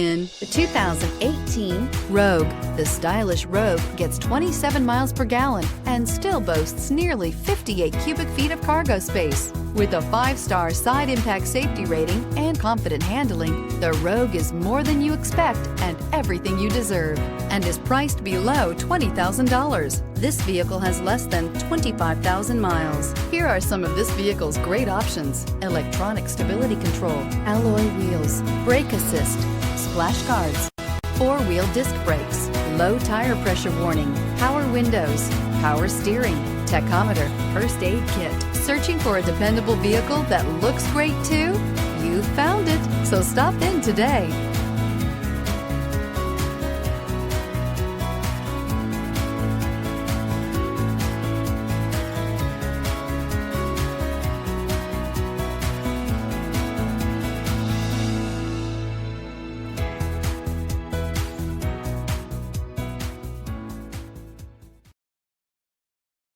In the 2018 Rogue, the stylish Rogue gets 27 miles per gallon and still boasts nearly 58 cubic feet of cargo space. With a 5-star side impact safety rating and confident handling, the Rogue is more than you expect and everything you deserve, and is priced below $20,000. This vehicle has less than 25,000 miles. Here are some of this vehicle's great options: electronic stability control, alloy wheels, brake assist, splash guards, 4-wheel disc brakes, low tire pressure warning, power windows, power steering, tachometer, first aid kit. Searching for a dependable vehicle that looks great too? You found it, so stop in today.